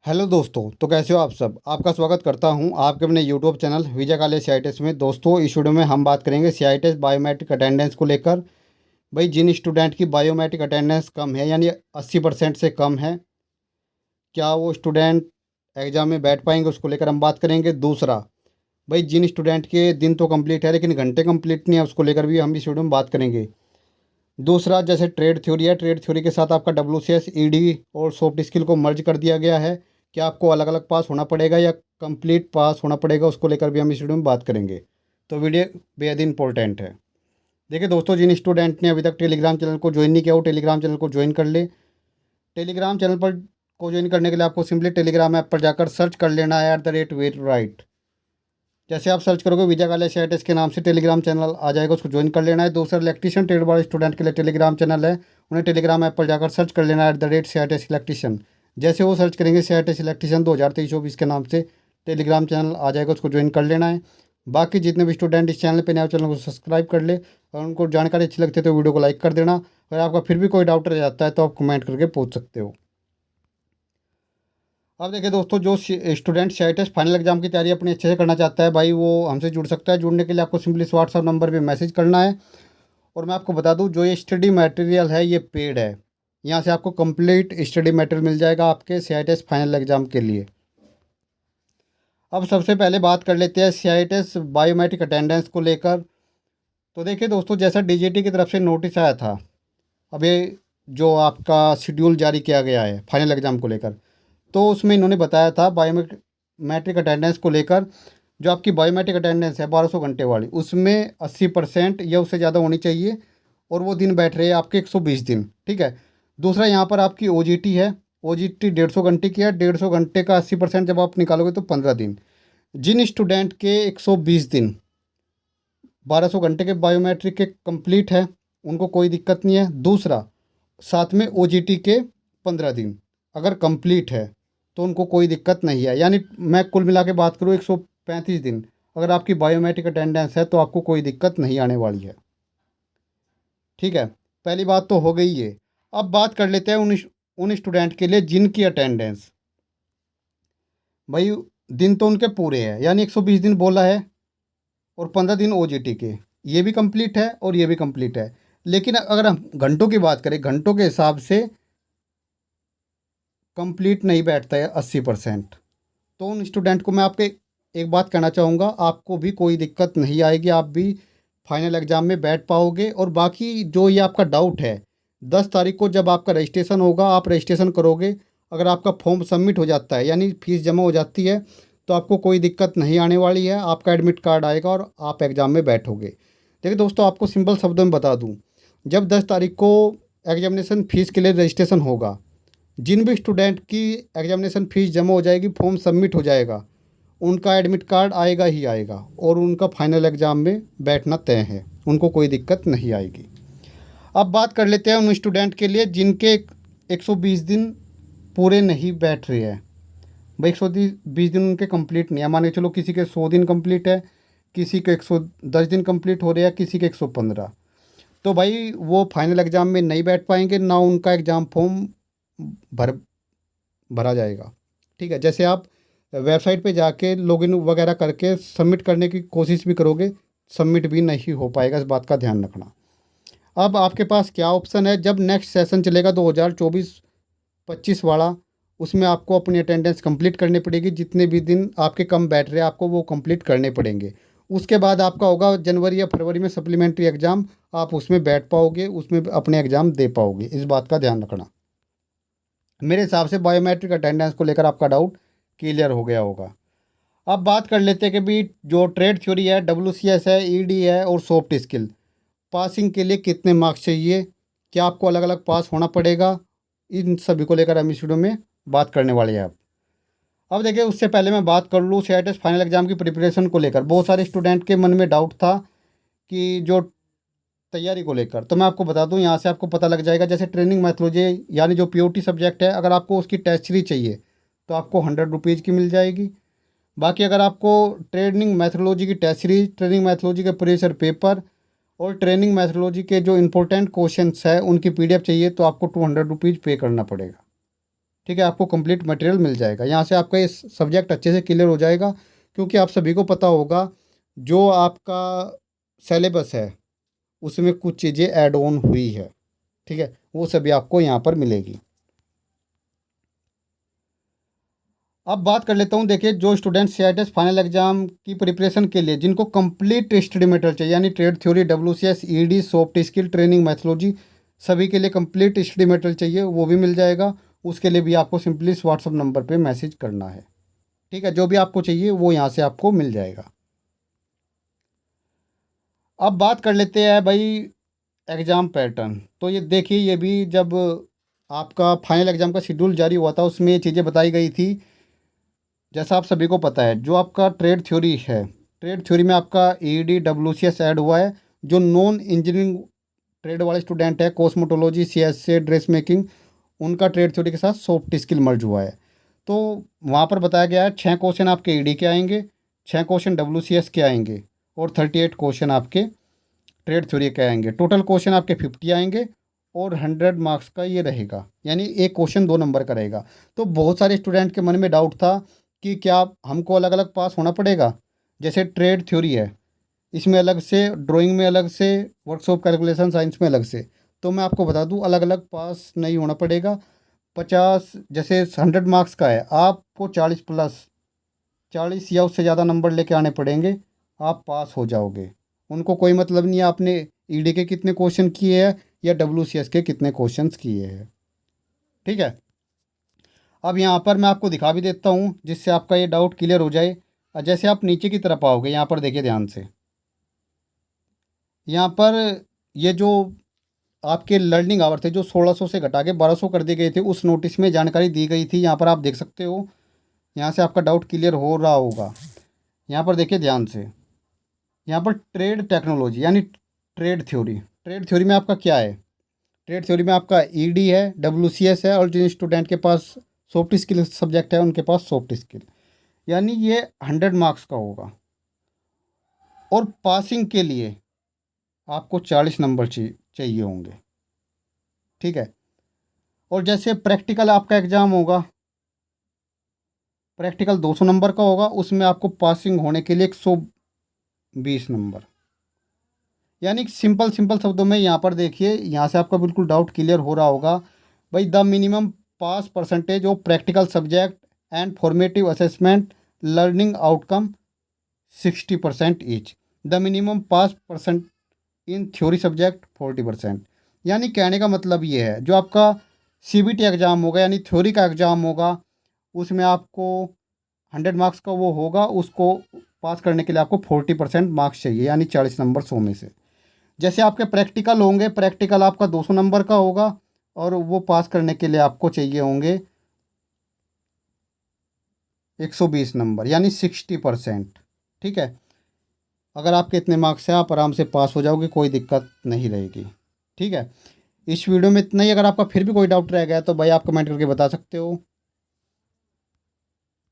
Hello दोस्तों, तो कैसे हो आप सब। आपका स्वागत करता हूं आपके अपने यूट्यूब चैनल विजय काले सीआईटीएस में। दोस्तों, इस वीडियो में हम बात करेंगे सीआईटीएस बायोमेट्रिक अटेंडेंस को लेकर। भाई, जिन स्टूडेंट की बायोमेट्रिक अटेंडेंस कम है यानी 80% से कम है, क्या वो स्टूडेंट एग्ज़ाम में बैठ पाएंगे, उसको लेकर हम बात करेंगे। दूसरा, भाई जिन स्टूडेंट के दिन तो कंप्लीट है लेकिन घंटे कंप्लीट नहीं है, उसको लेकर भी हम इस वीडियो में बात करेंगे। दूसरा, जैसे ट्रेड थ्योरी है, ट्रेड थ्योरी के साथ आपका WCS ईडी और सॉफ्ट स्किल को मर्ज कर दिया गया है। क्या आपको अलग अलग पास होना पड़ेगा या कंप्लीट पास होना पड़ेगा, उसको लेकर भी हम इस वीडियो में बात करेंगे। तो वीडियो बेहद इंपॉर्टेंट है। देखिए दोस्तों, जिन स्टूडेंट ने अभी तक टेलीग्राम चैनल को ज्वाइन नहीं किया वो टेलीग्राम चैनल को ज्वाइन कर ले। टेलीग्राम चैनल पर को ज्वाइन करने के लिए आपको सिंपली टेलीग्राम ऐप पर जाकर सर्च कर लेना है @वेट राइट। जैसे आप सर्च करोगे विजय काले सीआईटीएस के नाम से टेलीग्राम चैनल आ जाएगा, उसको ज्वाइन कर लेना है। दूसरा, इलेक्ट्रीशियन ट्रेड वाले स्टूडेंट के लिए टेलीग्राम चैनल है, उन्हें टेलीग्राम ऐप पर जाकर सर्च कर लेना है @सीआईटीएस इलेक्ट्रीशियन। जैसे वो सर्च करेंगे सीआईटीएस इलेक्ट्रीशियन 2023-24 के नाम से टेलीग्राम चैनल आ जाएगा, उसको ज्वाइन कर लेना है। बाकी जितने भी स्टूडेंट इस चैनल पर नए, चैनल को सब्सक्राइब कर ले और उनको जानकारी अच्छी लगती है तो वीडियो को लाइक कर देना। अगर आपका फिर भी कोई डाउट रह जाता है तो आप कमेंट करके पूछ सकते हो। अब देखिए दोस्तों, जो स्टूडेंट सीआईटीएस फाइनल एग्जाम की तैयारी अपनी अच्छे से करना चाहता है, भाई वो हमसे जुड़ सकता है। जुड़ने के लिए आपको सिंपली इस व्हाट्सअप नंबर पे मैसेज करना है। और मैं आपको बता दूं, जो ये स्टडी मटेरियल है ये पेड है। यहाँ से आपको कंप्लीट स्टडी मटेरियल मिल जाएगा आपके सीआईटीएस फाइनल एग्जाम के लिए। अब सबसे पहले बात कर लेते हैं सीआईटीएस बायोमेट्रिक अटेंडेंस को लेकर। तो देखिए दोस्तों, जैसा डीजीटी की तरफ से नोटिस आया था, अब ये जो आपका शेड्यूल जारी किया गया है फाइनल एग्ज़ाम को लेकर, तो उसमें इन्होंने बताया था बायोमेट्रिक अटेंडेंस को लेकर। जो आपकी बायोमेट्रिक अटेंडेंस है 1200 घंटे वाली, उसमें 80% या उससे ज़्यादा होनी चाहिए। और वो दिन बैठ रहे हैं आपके 120 दिन, ठीक है। दूसरा, यहाँ पर आपकी ओजीटी है। ओजीटी 150 घंटे की है। 150 घंटे का 80% जब आप निकालोगे तो 15 दिन। जिन स्टूडेंट के 120 दिन 1200 घंटे के बायोमेट्रिक के कंप्लीट है, उनको कोई दिक्कत नहीं है। दूसरा, साथ में ओजीटी के 15 दिन अगर कंप्लीट है तो उनको कोई दिक्कत नहीं है। यानी मैं कुल मिला के बात करूँ 135 दिन अगर आपकी बायोमेट्रिक अटेंडेंस है तो आपको कोई दिक्कत नहीं आने वाली है, ठीक है। पहली बात तो हो गई ये। अब बात कर लेते हैं उन स्टूडेंट के लिए जिनकी अटेंडेंस, भाई दिन तो उनके पूरे हैं, यानी 120 दिन बोला है और 15 दिन ओजीटी के, ये भी कंप्लीट है और ये भी कंप्लीट है। लेकिन अगर हम घंटों की बात करें, घंटों के हिसाब से कंप्लीट नहीं बैठता है 80%। तो उन स्टूडेंट को मैं आपके एक बात कहना चाहूँगा, आपको भी कोई दिक्कत नहीं आएगी, आप भी फाइनल एग्ज़ाम में बैठ पाओगे। और बाकी जो ये आपका डाउट है, 10 तारीख को जब आपका रजिस्ट्रेशन होगा, आप रजिस्ट्रेशन करोगे, अगर आपका फॉर्म सबमिट हो जाता है यानी फ़ीस जमा हो जाती है, तो आपको कोई दिक्कत नहीं आने वाली है। आपका एडमिट कार्ड आएगा और आप एग्ज़ाम में बैठोगे। देखिए दोस्तों, आपको सिंपल शब्दों में बता दूँ, जब 10 तारीख को एग्जामिनेशन फ़ीस के लिए रजिस्ट्रेशन होगा, जिन भी स्टूडेंट की एग्जामिनेशन फ़ीस जमा हो जाएगी, फॉर्म सबमिट हो जाएगा, उनका एडमिट कार्ड आएगा ही आएगा और उनका फाइनल एग्ज़ाम में बैठना तय है, उनको कोई दिक्कत नहीं आएगी। अब बात कर लेते हैं उन स्टूडेंट के लिए जिनके 120 दिन पूरे नहीं बैठ रहे हैं। भाई 120 दिन उनके कंप्लीट नहीं है। मान के चलो किसी के 100 दिन कंप्लीट है, किसी के 110 दिन कंप्लीट हो रहे हैं, किसी के 115। तो भाई वो फाइनल एग्ज़ाम में नहीं बैठ पाएंगे, ना उनका एग्ज़ाम फॉर्म भर भरा जाएगा, ठीक है। जैसे आप वेबसाइट पे जाके लॉगिन वगैरह करके सबमिट करने की कोशिश भी करोगे, सबमिट भी नहीं हो पाएगा, इस बात का ध्यान रखना। अब आपके पास क्या ऑप्शन है, जब नेक्स्ट सेशन चलेगा 2024-25 वाला, उसमें आपको अपनी अटेंडेंस कंप्लीट करनी पड़ेगी। जितने भी दिन आपके कम बैठ रहे हैं आपको वो कंप्लीट करने पड़ेंगे। उसके बाद आपका होगा जनवरी या फरवरी में सप्लीमेंट्री एग्ज़ाम, आप उसमें बैठ पाओगे, उसमें अपने एग्ज़ाम दे पाओगे, इस बात का ध्यान रखना। मेरे हिसाब से बायोमेट्रिक अटेंडेंस को लेकर आपका डाउट क्लियर हो गया होगा। अब बात कर लेते हैं कि भी जो ट्रेड थ्योरी है, WCS है, ईडी है और सॉफ्ट स्किल, पासिंग के लिए कितने मार्क्स चाहिए, क्या आपको अलग अलग पास होना पड़ेगा, इन सभी को लेकर हम इस वीडियो में बात करने वाले हैं। अब देखिए, उससे पहले मैं बात कर लूँ सीआईटीएस फाइनल एग्ज़ाम की प्रिपरेशन को लेकर। बहुत सारे स्टूडेंट के मन में डाउट था कि जो तैयारी को लेकर, तो मैं आपको बता दूं, यहाँ से आपको पता लग जाएगा। जैसे ट्रेनिंग मैथोलॉजी यानी जो पीओटी सब्जेक्ट है, अगर आपको उसकी टेस्ट सीरीज चाहिए तो आपको 100 रुपीज़ की मिल जाएगी। बाकी अगर आपको ट्रेनिंग मैथोलॉजी की टेस्ट सीरीज, ट्रेनिंग मैथोलॉजी के प्रीवियस पेपर और ट्रेनिंग मैथोलॉजी के जो इंपॉर्टेंट क्वेश्चंस है उनकी PDF चाहिए तो आपको 200 रुपीज़ पे करना पड़ेगा, ठीक है, आपको कंप्लीट मटेरियल मिल जाएगा। यहाँ से आपका ये सब्जेक्ट अच्छे से क्लियर हो जाएगा, क्योंकि आप सभी को पता होगा जो आपका सिलेबस है उसमें कुछ चीज़ें ऐड ऑन हुई है। ठीक है, वो सभी आपको यहाँ पर मिलेगी। अब बात कर लेता हूँ, देखिए जो स्टूडेंट सीआईटीएस फाइनल एग्जाम की प्रिपरेशन के लिए जिनको कंप्लीट स्टडी मटेरियल चाहिए, यानी trade theory, WCS, ED, soft skill training, मैथोलॉजी, सभी के लिए कंप्लीट स्टडी मटेरियल चाहिए, वो भी मिल जाएगा। उसके लिए भी आपको सिंपली इस व्हाट्सअप नंबर पे मैसेज करना है। ठीक है, जो भी आपको चाहिए वो यहाँ से आपको मिल जाएगा। अब बात कर लेते हैं भाई एग्ज़ाम पैटर्न। तो ये देखिए, ये भी जब आपका फाइनल एग्ज़ाम का शेड्यूल जारी हुआ था उसमें ये चीज़ें बताई गई थी। जैसा आप सभी को पता है, जो आपका ट्रेड थ्योरी है, ट्रेड थ्योरी में आपका ईडी, डब्ल्यूसीएस ऐड हुआ है। जो नॉन इंजीनियरिंग ट्रेड वाले स्टूडेंट है, कॉस्मेटोलॉजी, सीएसए, ड्रेस मेकिंग, उनका ट्रेड थ्योरी के साथ सॉफ्ट स्किल मर्ज हुआ है। तो वहाँ पर बताया गया है 6 क्वेश्चन आपके ईडी के आएंगे, 6 क्वेश्चन डब्ल्यूसीएस के आएंगे और 38 क्वेश्चन आपके ट्रेड थ्योरी के आएंगे। टोटल क्वेश्चन आपके 50 आएंगे और 100 मार्क्स का ये रहेगा, यानी एक क्वेश्चन 2 नंबर का रहेगा। तो बहुत सारे स्टूडेंट के मन में डाउट था कि क्या हमको अलग अलग पास होना पड़ेगा। जैसे ट्रेड थ्योरी है, इसमें अलग से, ड्राइंग में अलग से, वर्कशॉप कैलकुलेशन साइंस में अलग से। तो मैं आपको बता दूं, अलग अलग पास नहीं होना पड़ेगा। 50, जैसे 100 मार्क्स का है, आपको 40 प्लस, 40 या उससे ज़्यादा नंबर लेके आने पड़ेंगे, आप पास हो जाओगे। उनको कोई मतलब नहीं है आपने ईडी के कितने क्वेश्चन किए हैं या डब्ल्यूसीएस के कितने क्वेश्चंस किए हैं। ठीक है, अब यहाँ पर मैं आपको दिखा भी देता हूँ जिससे आपका ये डाउट क्लियर हो जाए। जैसे आप नीचे की तरफ आओगे, यहाँ पर देखिए ध्यान से, यहाँ पर ये जो आपके लर्निंग आवर थे जो 1600 से घटा के 1200 कर दिए गए थे, उस नोटिस में जानकारी दी गई थी। यहाँ पर आप देख सकते हो, यहाँ से आपका डाउट क्लियर हो रहा होगा। यहाँ पर देखिए ध्यान से, यहाँ पर ट्रेड टेक्नोलॉजी यानी ट्रेड थ्योरी, ट्रेड थ्योरी में आपका क्या है, ट्रेड थ्योरी में आपका ईडी है, डब्ल्यूसीएस है, और जिन स्टूडेंट के पास सॉफ्ट स्किल सब्जेक्ट है उनके पास सॉफ्ट स्किल, यानी ये 100 मार्क्स का होगा। और पासिंग के लिए आपको 40 नंबर चाहिए होंगे। ठीक है, और जैसे प्रैक्टिकल आपका एग्ज़ाम होगा, प्रैक्टिकल 200 नंबर का होगा, उसमें आपको पासिंग होने के लिए 120 नंबर। यानी सिंपल सिंपल शब्दों में यहाँ पर देखिए, यहाँ से आपका बिल्कुल डाउट क्लियर हो रहा होगा भाई। The minimum pass percentage of practical subject and formative assessment learning outcome 60% each. The minimum pass percent in theory subject 40%। यानी कहने का मतलब ये है, जो आपका सीबीटी एग्ज़ाम होगा यानी थ्योरी का एग्ज़ाम होगा, उसमें आपको 100 मार्क्स का वो होगा, उसको पास करने के लिए आपको 40% मार्क्स चाहिए, यानी 40 नंबर 100 में से। जैसे आपके प्रैक्टिकल होंगे, प्रैक्टिकल आपका 200 नंबर का होगा और वो पास करने के लिए आपको चाहिए होंगे 120 नंबर, यानी 60%। ठीक है, अगर आपके इतने मार्क्स हैं आप आराम से पास हो जाओगे, कोई दिक्कत नहीं रहेगी। ठीक है, इस वीडियो में इतना ही। अगर आपका फिर भी कोई डाउट रह गया तो भाई आप कमेंट करके बता सकते हो।